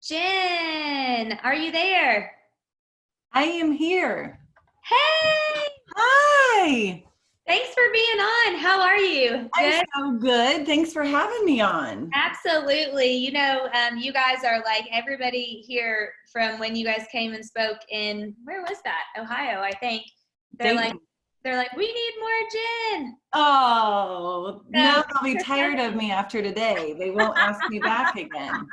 Jen, are you there? I am here. Hey, Hi. thanks for being on. How are you? I'm Good? so good. Thanks for having me on. Absolutely. You guys are like everybody here from when you guys came and spoke in, where was that? Ohio, I think. They're like, Dayton. they're like, we need more Jen. Oh, So, now they'll be tired of me after today. They won't ask me back again.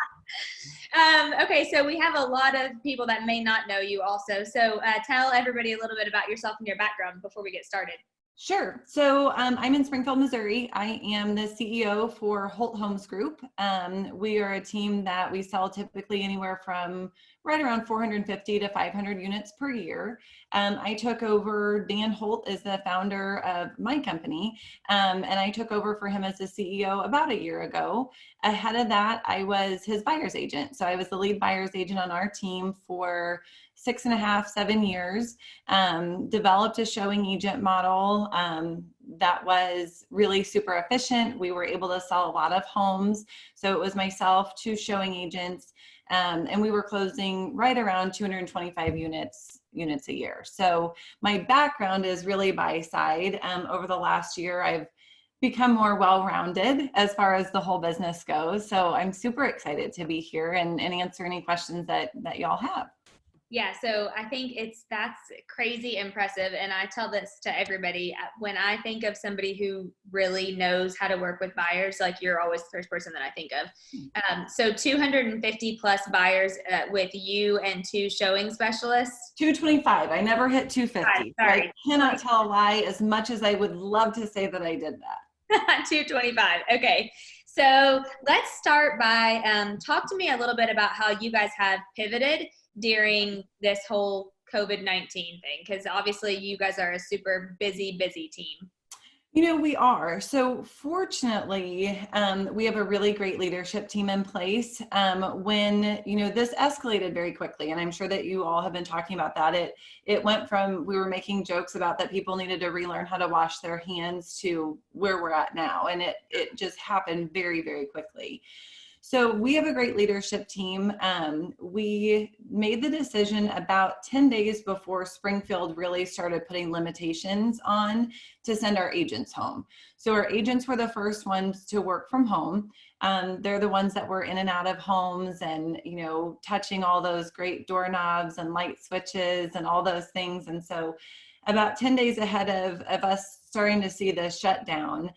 okay, so we have a lot of people that may not know you also. So tell everybody a little bit about yourself and your background before we get started. Sure. So I'm in Springfield, Missouri. I am the CEO for Holt Homes Group. We are a team that we sell typically anywhere from right around 450 to 500 units per year. I took over, Dan Holt is the founder of my company, and I took over for him as the CEO about a year ago. Ahead of that, I was his buyer's agent. So I was the lead buyer's agent on our team for 6.5, 7 years. Developed a showing agent model that was really super efficient. We were able to sell a lot of homes. So it was myself, two showing agents, and we were closing right around 225 units a year. So my background is really buy side. Over the last year, I've become more well-rounded as far as the whole business goes. So I'm super excited to be here and answer any questions that y'all have. Yeah, so I think that's crazy impressive. And I tell this to everybody when I think of somebody who really knows how to work with buyers, like you're always the first person that I think of. So 250 plus buyers with you and two showing specialists. 225. I never hit 250. So I Sorry. cannot tell a lie as much as I would love to say that I did that. 225. Okay. So let's start by talk to me a little bit about how you guys have pivoted during this whole COVID-19 thing, because obviously you guys are a super busy team. We are. So fortunately, we have a really great leadership team in place. When, this escalated very quickly, and I'm sure that you all have been talking about that. It went from, we were making jokes about that people needed to relearn how to wash their hands to where we're at now. And it just happened very, very quickly. So we have a great leadership team. We made the decision about 10 days before Springfield really started putting limitations on to send our agents home. So our agents were the first ones to work from home. They're the ones that were in and out of homes and, touching all those great doorknobs and light switches and all those things. And so about 10 days ahead of us starting to see the shutdown,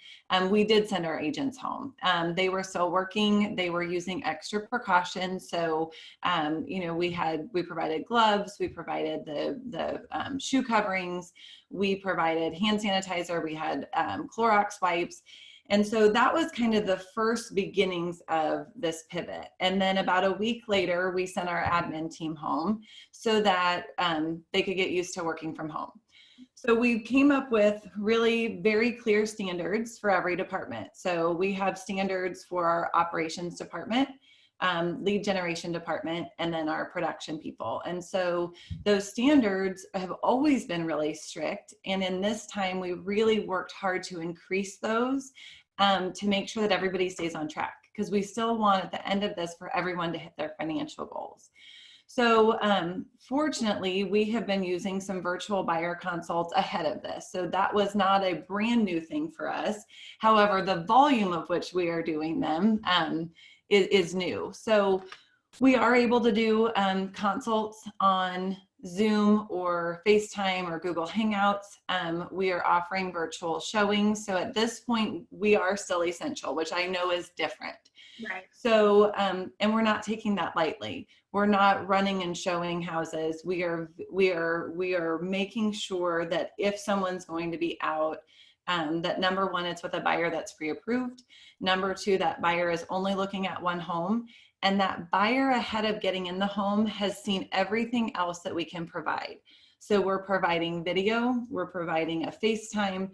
we did send our agents home. They were still working. They were using extra precautions. So, we provided gloves, we provided the shoe coverings, we provided hand sanitizer, we had Clorox wipes. And so that was kind of the first beginnings of this pivot. And then about a week later, we sent our admin team home so that they could get used to working from home. So we came up with really very clear standards for every department. So we have standards for our operations department, lead generation department, and then our production people. And so those standards have always been really strict. And in this time, we really worked hard to increase those to make sure that everybody stays on track, because we still want at the end of this for everyone to hit their financial goals. So fortunately, we have been using some virtual buyer consults ahead of this. So that was not a brand new thing for us. However, the volume of which we are doing them is new. So we are able to do consults on Zoom or FaceTime or Google Hangouts. We are offering virtual showings. So at this point, we are still essential, which I know is different. Right. So, and we're not taking that lightly. We're not running and showing houses. We are making sure that if someone's going to be out, that number one, it's with a buyer that's pre-approved. Number two, that buyer is only looking at one home. And that buyer ahead of getting in the home has seen everything else that we can provide. So we're providing video, we're providing a FaceTime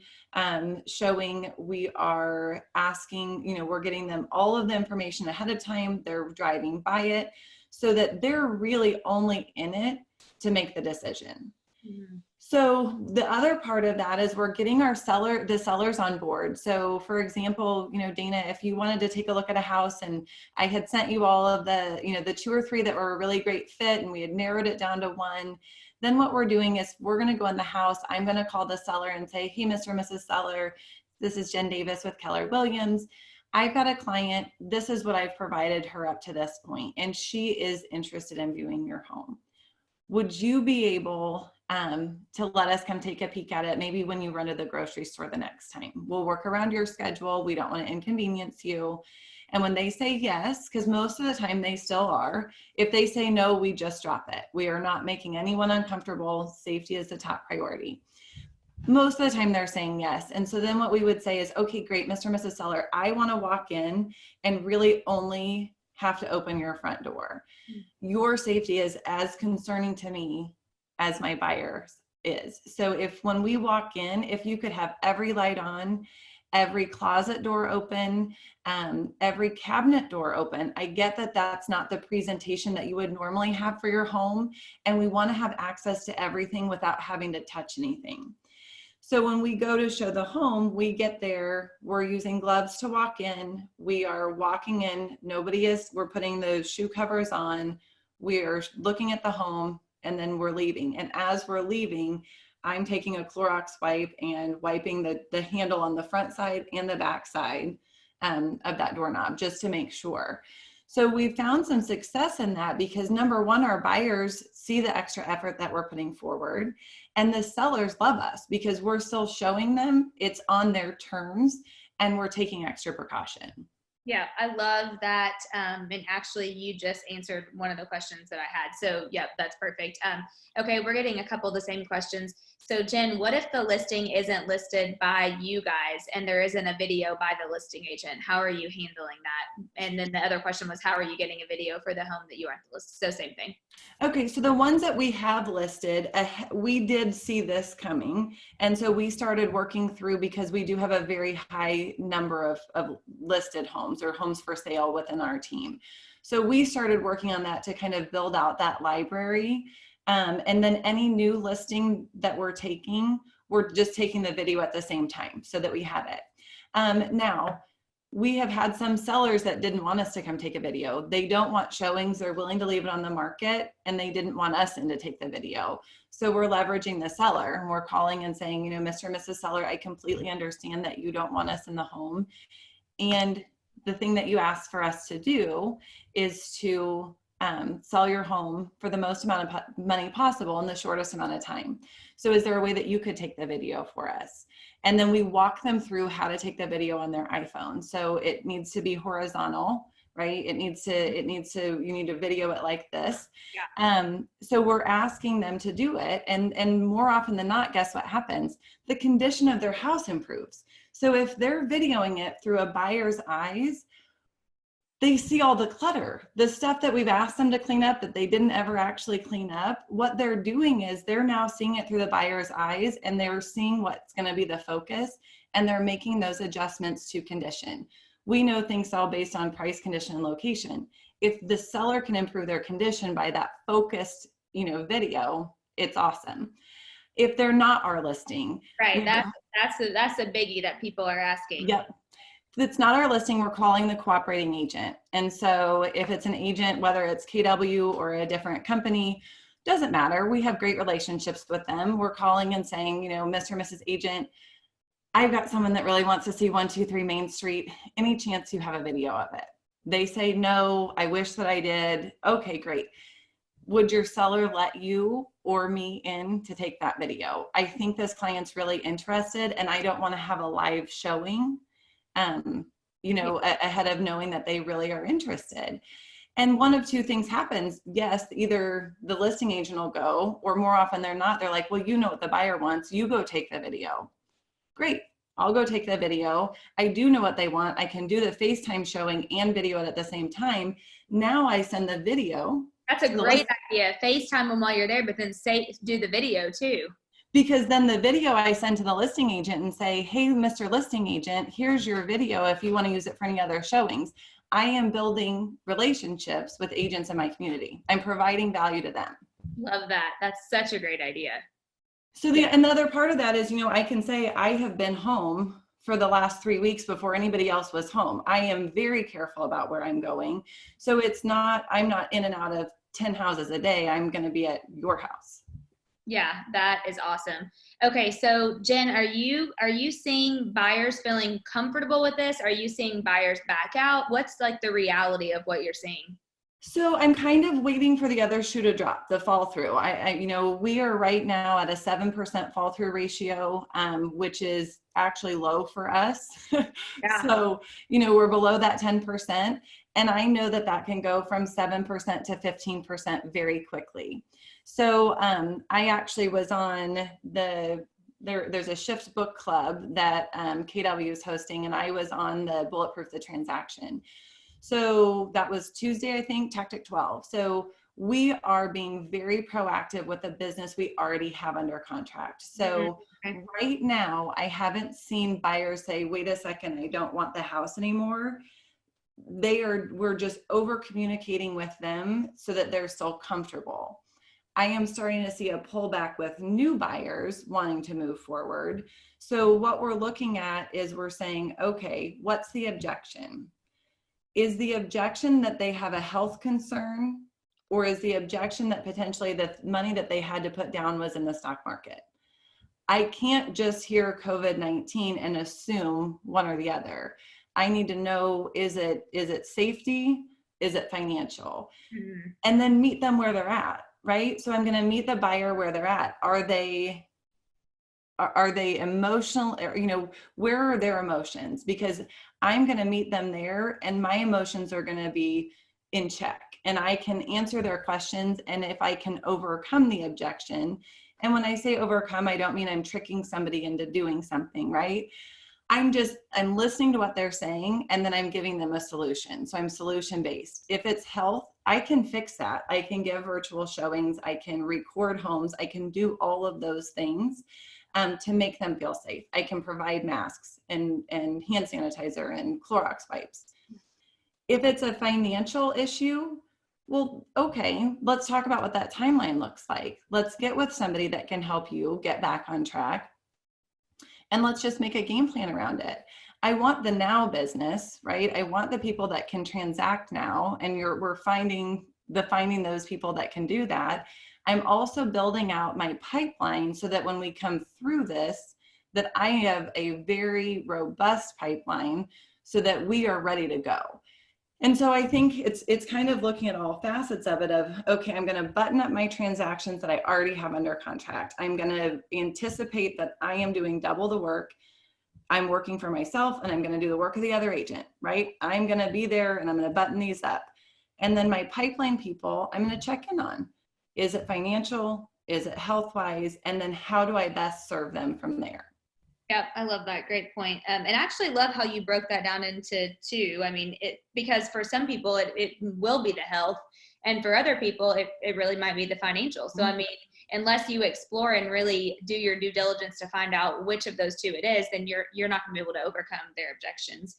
showing, we are asking, we're getting them all of the information ahead of time, they're driving by it, so that they're really only in it to make the decision. Mm-hmm. So the other part of that is we're getting the sellers on board. So for example, Dana, if you wanted to take a look at a house and I had sent you all of the, the 2 or 3 that were a really great fit and we had narrowed it down to 1, then what we're doing is we're going to go in the house. I'm going to call the seller and say, hey, Mr. and Mrs. Seller, this is Jen Davis with Keller Williams. I've got a client. This is what I've provided her up to this point, and she is interested in viewing your home. Would you be able to let us come take a peek at it, maybe when you run to the grocery store the next time? We'll work around your schedule. We don't want to inconvenience you. And when they say yes, because most of the time they still are, if they say no, we just drop it. We are not making anyone uncomfortable. Safety is the top priority. Most of the time they're saying yes. And so then what we would say is, okay, great, Mr. and Mrs. Seller, I want to walk in and really only have to open your front door. Your safety is as concerning to me as my buyer's is. So if when we walk in, if you could have every light on, every closet door open, every cabinet door open. I get that that's not the presentation that you would normally have for your home. And we want to have access to everything without having to touch anything. So when we go to show the home, we get there, we're using gloves to walk in. We are walking in, we're putting the shoe covers on. We are looking at the home and then we're leaving. And as we're leaving, I'm taking a Clorox wipe and wiping the handle on the front side and the back side of that doorknob just to make sure. So we found some success in that because number one, our buyers see the extra effort that we're putting forward, and the sellers love us because we're still showing them it's on their terms and we're taking extra precaution. Yeah, I love that. And actually you just answered one of the questions that I had. So yep, that's perfect. Okay, we're getting a couple of the same questions. So Jen, what if the listing isn't listed by you guys and there isn't a video by the listing agent? How are you handling that? And then the other question was, how are you getting a video for the home that you aren't listed? So same thing. Okay, so the ones that we have listed, we did see this coming. And so we started working through, because we do have a very high number of listed homes or homes for sale within our team. So we started working on that to kind of build out that library. And then any new listing that we're just taking the video at the same time so that we have it. Now, we have had some sellers that didn't want us to come take a video. They don't want showings. They're willing to leave it on the market and they didn't want us in to take the video. So we're leveraging the seller and we're calling and saying, Mr. and Mrs. Seller, I completely understand that you don't want us in the home. And the thing that you asked for us to do is to sell your home for the most amount of money possible in the shortest amount of time. So is there a way that you could take the video for us? And then we walk them through how to take the video on their iPhone. So it needs to be horizontal, right? You need to video it like this. Yeah. So we're asking them to do it. And more often than not, guess what happens? The condition of their house improves. So if they're videoing it through a buyer's eyes, they see all the clutter, the stuff that we've asked them to clean up that they didn't ever actually clean up. What they're doing is they're now seeing it through the buyer's eyes and they're seeing what's going to be the focus and they're making those adjustments to condition. We know things sell based on price, condition, and location. If the seller can improve their condition by that focused, video, it's awesome. If they're not our listing. Right, that's a biggie that people are asking. Yep. If it's not our listing, we're calling the cooperating agent. And so if it's an agent, whether it's KW or a different company, doesn't matter. We have great relationships with them. We're calling and saying, Mr. and Mrs. Agent, I've got someone that really wants to see 123 Main Street. Any chance you have a video of it? They say, no, I wish that I did. Okay, great. Would your seller let you or me in to take that video? I think this client's really interested and I don't want to have a live showing. Ahead of knowing that they really are interested. And one of two things happens. Yes, either the listing agent will go, or more often than not, they're like, well, you know what the buyer wants, you go take the video. Great, I'll go take the video. I do know what they want. I can do the FaceTime showing and video it at the same time. Now I send the video. That's a great idea. FaceTime them while you're there, but then do the video too. Because then the video I send to the listing agent and say, hey, Mr. Listing Agent, here's your video if you want to use it for any other showings. I am building relationships with agents in my community. I'm providing value to them. Love that. That's such a great idea. So another part of that is, I can say I have been home for the last 3 weeks before anybody else was home. I am very careful about where I'm going. So I'm not in and out of 10 houses a day. I'm going to be at your house. Yeah, that is awesome. Okay, so Jen, are you seeing buyers feeling comfortable with this? Are you seeing buyers back out? What's like the reality of what you're seeing? So I'm kind of waiting for the other shoe to drop, the fall through. We are right now at a 7% fall through ratio, which is actually low for us. Yeah. So, we're below that 10%. And I know that that can go from 7% to 15% very quickly. So I actually was on there's a Shift book club that KW is hosting, and I was on the Bulletproof the Transaction. So that was Tuesday, I think, Tactic 12. So we are being very proactive with the business we already have under contract. So right now, I haven't seen buyers say, wait a second, I don't want the house anymore. We're just over communicating with them so that they're still comfortable. I am starting to see a pullback with new buyers wanting to move forward. So what we're looking at is we're saying, okay, what's the objection? Is the objection that they have a health concern, or is the objection that potentially the money that they had to put down was in the stock market? I can't just hear COVID-19 and assume one or the other. I need to know, is it safety? Is it financial? Mm-hmm. And then meet them where they're at, right? So I'm going to meet the buyer where they're at. Are they emotional? Where are their emotions? Because I'm going to meet them there, and my emotions are going to be in check, and I can answer their questions. And if I can overcome the objection, and when I say overcome, I don't mean I'm tricking somebody into doing something, right? I'm listening to what they're saying, and then I'm giving them a solution. So I'm solution based. If it's health, I can fix that. I can give virtual showings. I can record homes. I can do all of those things to make them feel safe. I can provide masks and hand sanitizer and Clorox wipes. If it's a financial issue, well, okay, let's talk about what that timeline looks like. Let's get with somebody that can help you get back on track. And let's just make a game plan around it. I want the now business, right? I want the people that can transact now, and we're finding those people that can do that. I'm also building out my pipeline so that when we come through this, that I have a very robust pipeline so that we are ready to go. And so I think it's kind of looking at all facets of it of, okay, I'm going to button up my transactions that I already have under contract. I'm going to anticipate that I am doing double the work. I'm working for myself, and I'm going to do the work of the other agent, right? I'm going to be there, and I'm going to button these up. And then my pipeline people, I'm going to check in on. Is it financial? Is it health-wise? And then how do I best serve them from there? Yep, I love that. Great point. And actually love how you broke that down into two. I mean, because for some people it will be the health, and for other people it really might be the financial. So I mean, unless you explore and really do your due diligence to find out which of those two it is, then you're not going to be able to overcome their objections.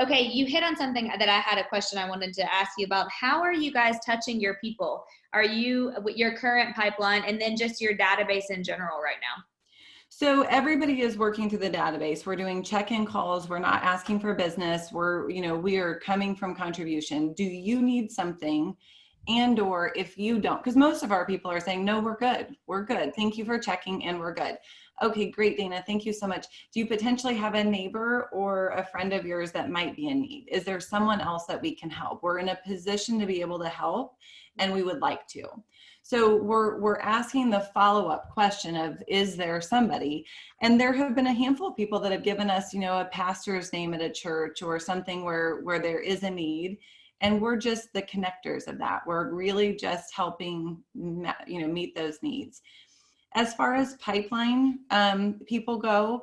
Okay, you hit on something that I had a question I wanted to ask you about. How are you guys touching your people? Are you with your current pipeline, and then just your database in general right now? So everybody is working through the database. We're doing check-in calls. We're not asking for business. We are coming from contribution. Do you need something? And or if you don't, because most of our people are saying, no, we're good. We're good. Thank you for checking, and we're good. Okay, great, Dana. Thank you so much. Do you potentially have a neighbor or a friend of yours that might be in need? Is there someone else that we can help? We're in a position to be able to help, and we would like to. So we're asking the follow-up question of, is there somebody? And there have been a handful of people that have given us, a pastor's name at a church or something where there is a need. And we're just the connectors of that. We're really just helping, meet those needs. As far as pipeline people go,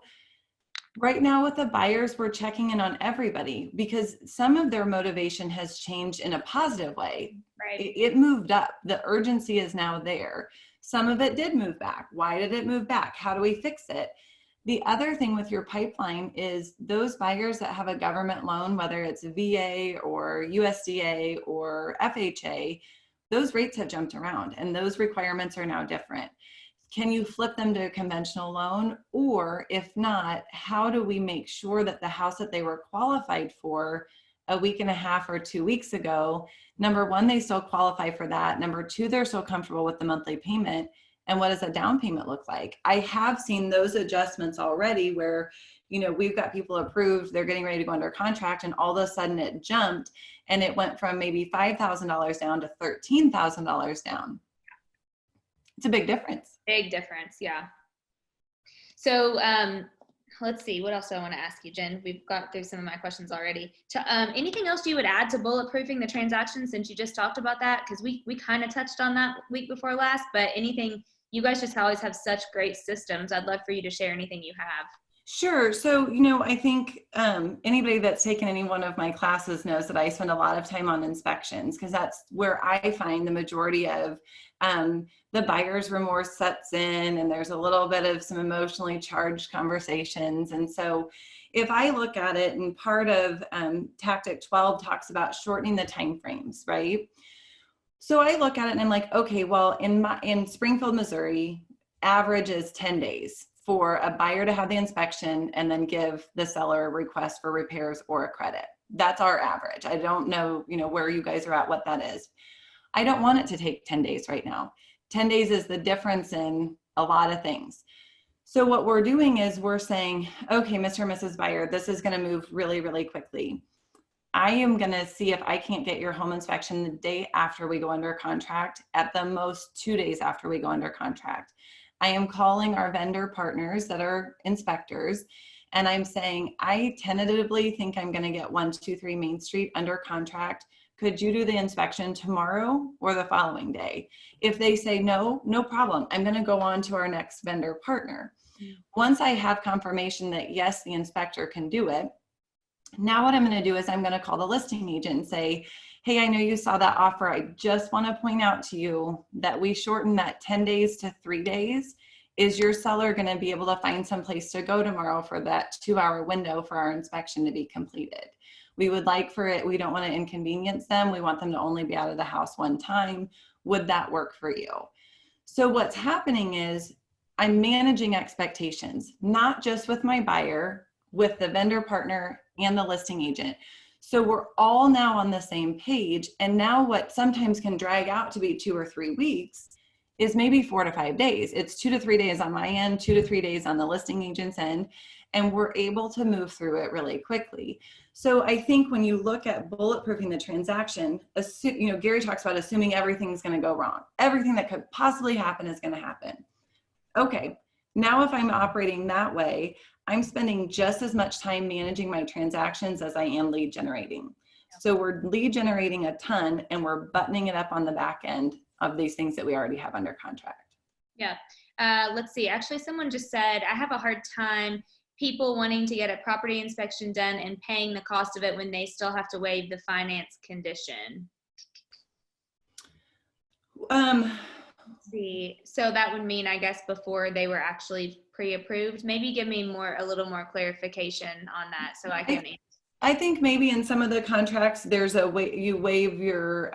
right now with the buyers, we're checking in on everybody because some of their motivation has changed in a positive way. Right. It moved up. The urgency is now there. Some of it did move back. Why did it move back? How do we fix it? The other thing with your pipeline is those buyers that have a government loan, whether it's VA or USDA or FHA, those rates have jumped around and those requirements are now different. can you flip them to a conventional loan? Or if not, how do we make sure that the house that they were qualified for a week and a half or 2 weeks ago, number one, they still qualify for that. Number two, they're still comfortable with the monthly payment. And what does a down payment look like? I have seen those adjustments already where, you know, we've got people approved, they're getting ready to go under contract, and all of a sudden it jumped and it went from maybe $5,000 down to $13,000 down. It's a big difference. Big difference, yeah. So let's see, what else do I want to ask you, Jen? We've got through some of my questions already. Anything else you would add to bulletproofing the transaction, since you just talked about that? Because we kind of touched on that week before last, but anything, you guys just always have such great systems. I'd love for you to share anything you have. Sure. So, you know, I think anybody that's taken any one of my classes knows that I spend a lot of time on inspections, because that's where I find the majority of the buyer's remorse sets in, and there's a little bit of some emotionally charged conversations. And so if I look at it, and part of tactic 12 talks about shortening the time frames, right? So I look at it and I'm like, okay, well, in Springfield, Missouri, average is 10 days for a buyer to have the inspection and then give the seller a request for repairs or a credit. That's our average. I don't know, you know, where you guys are at, what that is. I don't want it to take 10 days right now. 10 days is the difference in a lot of things. So what we're doing is we're saying, okay, Mr. and Mrs. Buyer, this is going to move really, really quickly. I am going to see if I can't get your home inspection the day after we go under contract, at the most 2 days after we go under contract. I am calling our vendor partners that are inspectors, and I'm saying, I tentatively think I'm going to get 123 Main Street under contract. Could you do the inspection tomorrow or the following day? If they say no, no problem. I'm going to go on to our next vendor partner. Once I have confirmation that yes, the inspector can do it, now what I'm going to do is I'm going to call the listing agent and say, hey, I know you saw that offer. I just want to point out to you that we shortened that 10 days to 3 days. Is your seller going to be able to find some place to go tomorrow for that 2-hour window for our inspection to be completed? We would like for it, we don't want to inconvenience them. We want them to only be out of the house one time. Would that work for you? So what's happening is I'm managing expectations, not just with my buyer, with the vendor partner and the listing agent. So we're all now on the same page. And now what sometimes can drag out to be 2 or 3 weeks is maybe 4 to 5 days. It's 2 to 3 days on my end, 2 to 3 days on the listing agent's end, and we're able to move through it really quickly. So I think when you look at bulletproofing the transaction, you know, Gary talks about assuming everything's going to go wrong. Everything that could possibly happen is going to happen. Okay, now if I'm operating that way, I'm spending just as much time managing my transactions as I am lead generating. So we're lead generating a ton, and we're buttoning it up on the back end of these things that we already have under contract. Yeah. Let's see. Actually, someone just said, I have a hard time people wanting to get a property inspection done and paying the cost of it when they still have to waive the finance condition. Let's see. So that would mean, I guess, before they were actually pre-approved. Maybe give me a little more clarification on that so I can. I think maybe in some of the contracts, there's a way you waive your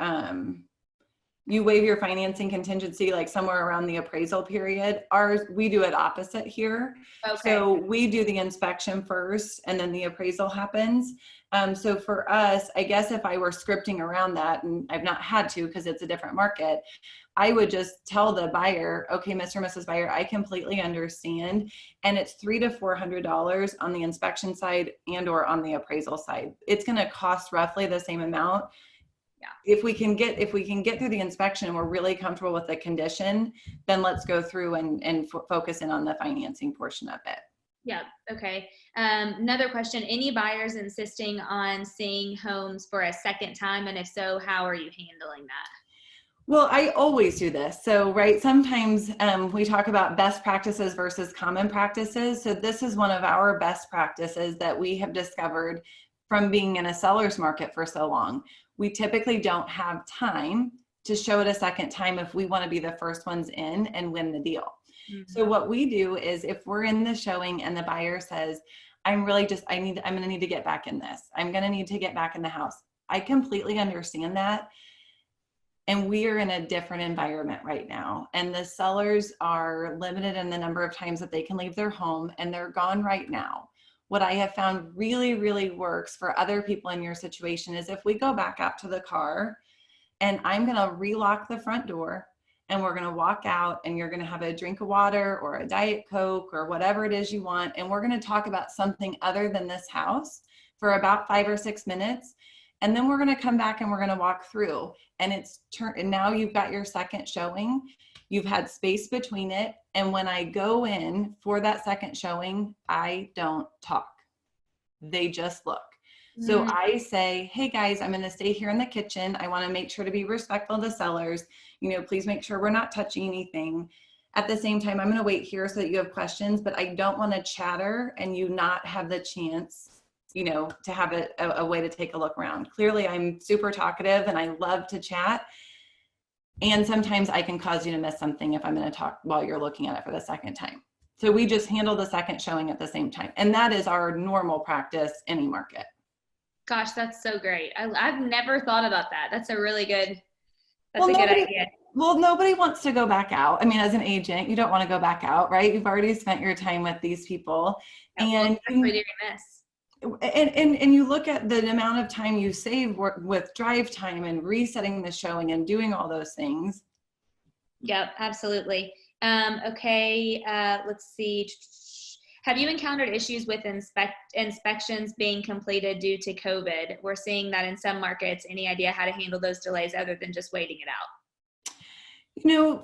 financing contingency, like somewhere around the appraisal period. Ours, we do it opposite here. Okay. So we do the inspection first and then the appraisal happens. So for us, I guess if I were scripting around that, and I've not had to because it's a different market, I would just tell the buyer, okay, Mr. and Mrs. Buyer, I completely understand. And it's $300 to $400 on the inspection side and or on the appraisal side. It's going to cost roughly the same amount. Yeah. If we can get through the inspection and we're really comfortable with the condition, then let's go through and focus in on the financing portion of it. Yeah. Okay. Another question, any buyers insisting on seeing homes for a second time? And if so, how are you handling that? Well, I always do this. So, right, sometimes we talk about best practices versus common practices. So this is one of our best practices that we have discovered from being in a seller's market for so long. We typically don't have time to show it a second time if we want to be the first ones in and win the deal. Mm-hmm. So what we do is if we're in the showing and the buyer says, I'm going to need to get back in this. I'm going to need to get back in the house. I completely understand that. And we are in a different environment right now. And the sellers are limited in the number of times that they can leave their home, and they're gone right now. What I have found really, really works for other people in your situation is if we go back out to the car and I'm going to relock the front door and we're going to walk out and you're going to have a drink of water or a Diet Coke or whatever it is you want. And we're going to talk about something other than this house for about 5 or 6 minutes. And then we're going to come back and we're going to walk through, and and now you've got your second showing. You've had space between it. And when I go in for that second showing, I don't talk. They just look. So I say, hey guys, I'm going to stay here in the kitchen. I want to make sure to be respectful to sellers. Please make sure we're not touching anything. At the same time, I'm going to wait here so that you have questions, but I don't want to chatter and you not have the chance, to have a way to take a look around. Clearly, I'm super talkative and I love to chat. And sometimes I can cause you to miss something if I'm going to talk while you're looking at it for the second time. So we just handle the second showing at the same time. And that is our normal practice any market. Gosh, that's so great. I've never thought about that. That's a good idea. Well, nobody wants to go back out. I mean, as an agent, you don't want to go back out, right? You've already spent your time with these people. And you look at the amount of time you save with drive time and resetting the showing and doing all those things. Yep, absolutely. Okay, let's see. Have you encountered issues with inspections being completed due to COVID? We're seeing that in some markets. Any idea how to handle those delays other than just waiting it out?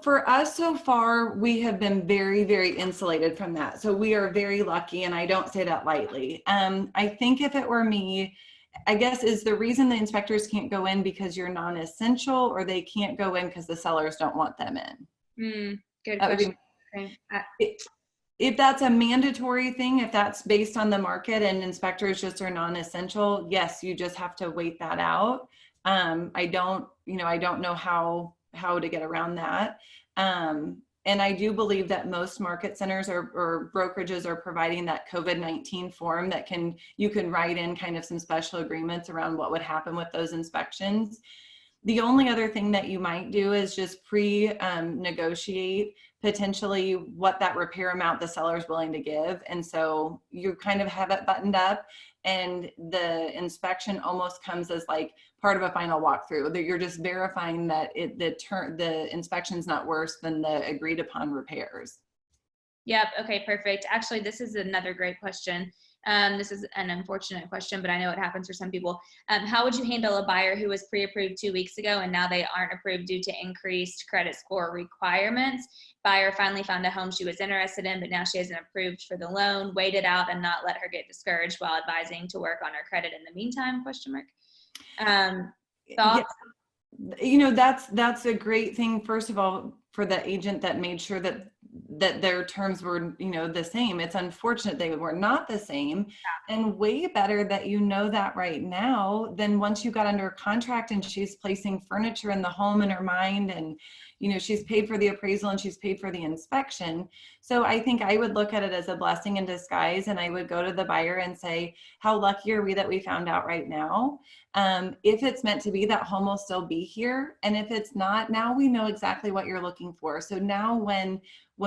For us so far, we have been very, very insulated from that. So we are very lucky, and I don't say that lightly. I think if it were me, I guess, is the reason the inspectors can't go in because you're non-essential, or they can't go in because the sellers don't want them in? Good question. If that's a mandatory thing, if that's based on the market and inspectors just are non-essential, yes, you just have to wait that out. I don't know how to get around that. And I do believe that most market centers or brokerages are providing that COVID-19 form that you can write in kind of some special agreements around what would happen with those inspections. The only other thing that you might do is just negotiate potentially what that repair amount the seller is willing to give. And so you kind of have it buttoned up, and the inspection almost comes as like part of a final walkthrough, that you're just verifying that the inspection's not worse than the agreed upon repairs. Yep. Okay, perfect. Actually, this is another great question. This is an unfortunate question, but I know it happens for some people. How would you handle a buyer who was pre-approved 2 weeks ago and now they aren't approved due to increased credit score requirements? Buyer finally found a home she was interested in, but now she isn't approved for the loan. Wait it out and not let her get discouraged while advising to work on her credit in the meantime, ? Thoughts? Yeah. That's a great thing, first of all, for the agent that made sure that their terms were, the same. It's unfortunate they were not the same, and way better that that right now than once you got under contract and she's placing furniture in the home in her mind, and she's paid for the appraisal and she's paid for the inspection. So I think I would look at it as a blessing in disguise, and I would go to the buyer and say, how lucky are we that we found out right now? If it's meant to be, that home will still be here. And if it's not, now we know exactly what you're looking for. So now when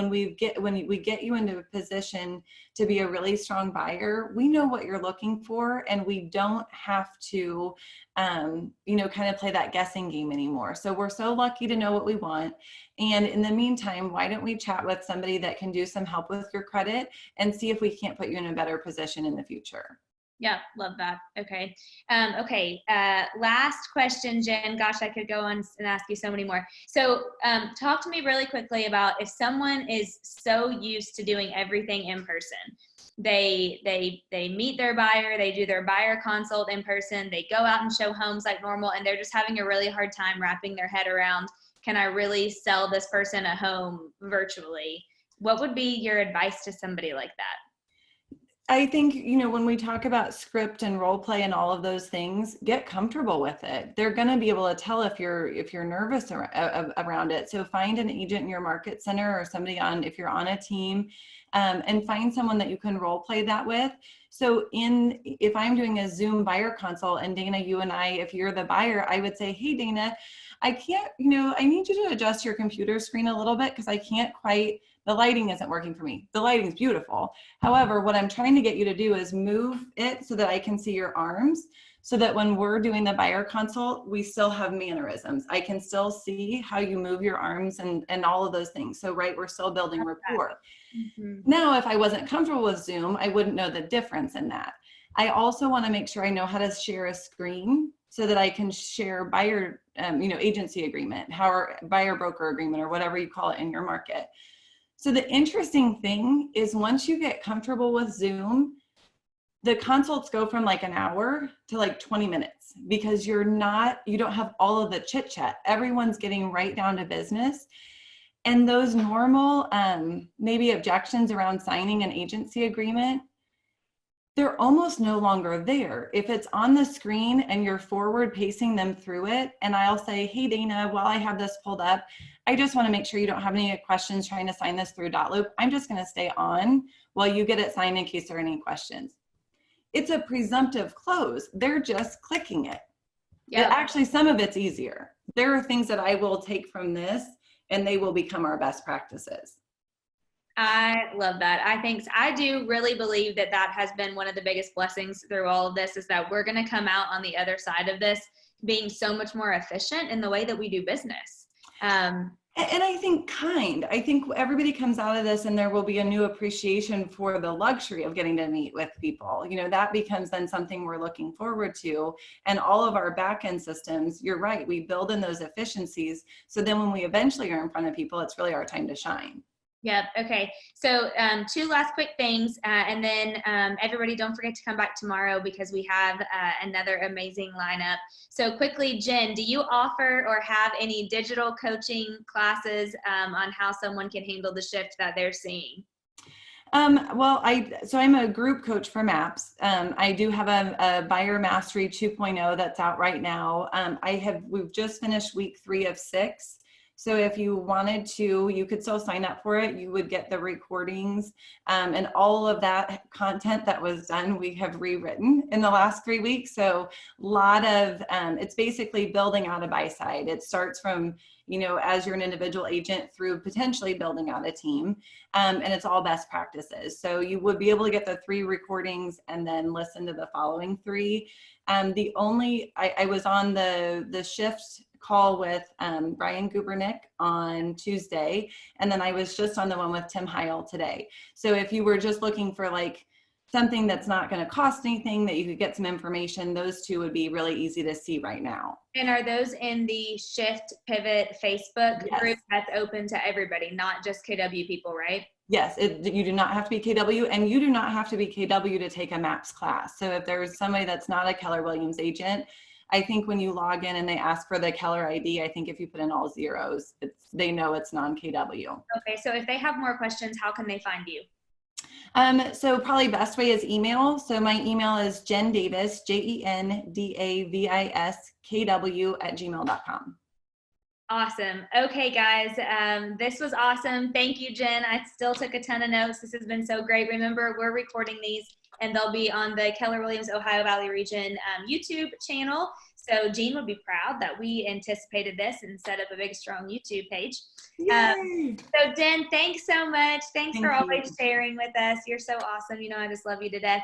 we get you into a position to be a really strong buyer, we know what you're looking for, and we don't have to, kind of play that guessing game anymore. So we're so lucky to know what we want. And in the meantime, why don't we chat with somebody that can do some help with your credit and see if we can't put you in a better position in the future? Yeah, love that. Okay. Last question, Jen. Gosh, I could go on and ask you so many more. So talk to me really quickly about if someone is so used to doing everything in person. They meet their buyer, they do their buyer consult in person, they go out and show homes like normal, and they're just having a really hard time wrapping their head around, can I really sell this person a home virtually? What would be your advice to somebody like that? I think, when we talk about script and role play and all of those things, get comfortable with it. They're going to be able to tell if you're nervous around it. So find an agent in your market center or somebody if you're on a team, and find someone that you can role play that with. So if I'm doing a Zoom buyer consult, and Dana, you and I, if you're the buyer, I would say, hey, Dana, I can't, I need you to adjust your computer screen a little bit because I can't quite, the lighting isn't working for me. The lighting's beautiful. However, what I'm trying to get you to do is move it so that I can see your arms, so that when we're doing the buyer consult, we still have mannerisms. I can still see how you move your arms and all of those things. So, right, we're still building rapport. Mm-hmm. Now, if I wasn't comfortable with Zoom, I wouldn't know the difference in that. I also want to make sure I know how to share a screen so that I can share buyer, agency agreement, buyer broker agreement, or whatever you call it in your market. So the interesting thing is, once you get comfortable with Zoom, the consults go from like an hour to like 20 minutes because you don't have all of the chit chat. Everyone's getting right down to business. And those normal, maybe objections around signing an agency agreement, they're almost no longer there. If it's on the screen and you're forward pacing them through it, and I'll say, hey, Dana, while I have this pulled up, I just want to make sure you don't have any questions trying to sign this through Dotloop. I'm just going to stay on while you get it signed in case there are any questions. It's a presumptive close. They're just clicking it. Yeah. Actually, some of it's easier. There are things that I will take from this and they will become our best practices. I love that. I do really believe that has been one of the biggest blessings through all of this, is that we're going to come out on the other side of this being so much more efficient in the way that we do business. And I think everybody comes out of this and there will be a new appreciation for the luxury of getting to meet with people. That becomes then something we're looking forward to. And all of our back end systems, you're right, we build in those efficiencies. So then when we eventually are in front of people, it's really our time to shine. Yep. Okay. So 2 last quick things. And then everybody don't forget to come back tomorrow because we have another amazing lineup. So quickly, Jen, do you offer or have any digital coaching classes on how someone can handle the shift that they're seeing? Well, I'm a group coach for MAPS. I do have a Buyer Mastery 2.0 that's out right now. We've just finished week 3 of 6. So if you wanted to, you could still sign up for it. You would get the recordings and all of that content that was done, we have rewritten in the last 3 weeks. So a lot of, it's basically building out a buy side. It starts from, as you're an individual agent through potentially building out a team. And it's all best practices. So you would be able to get the 3 recordings and then listen to the following 3. I was on the shift call with Brian Gubernick on Tuesday, and then I was just on the one with Tim Heil today. So if you were just looking for like something that's not going to cost anything, that you could get some information, those 2 would be really easy to see right now. And are those in the Shift Pivot Facebook group that's open to everybody, not just KW people, right? Yes, you do not have to be KW, and you do not have to be KW to take a MAPS class. So if there's somebody that's not a Keller Williams agent, I think when you log in and they ask for the Keller ID, I think if you put in all zeros, they know it's non-KW. Okay, so if they have more questions, how can they find you? So probably best way is email. So my email is Jen Davis, JenDaviskw@gmail.com. Awesome. Okay, guys, this was awesome. Thank you, Jen. I still took a ton of notes. This has been so great. Remember, we're recording these and they'll be on the Keller Williams Ohio Valley Region YouTube channel. So Jean would be proud that we anticipated this and set up a big, strong YouTube page. So Jen, thanks so much. Thanks for always sharing with us. You're so awesome. I just love you to death.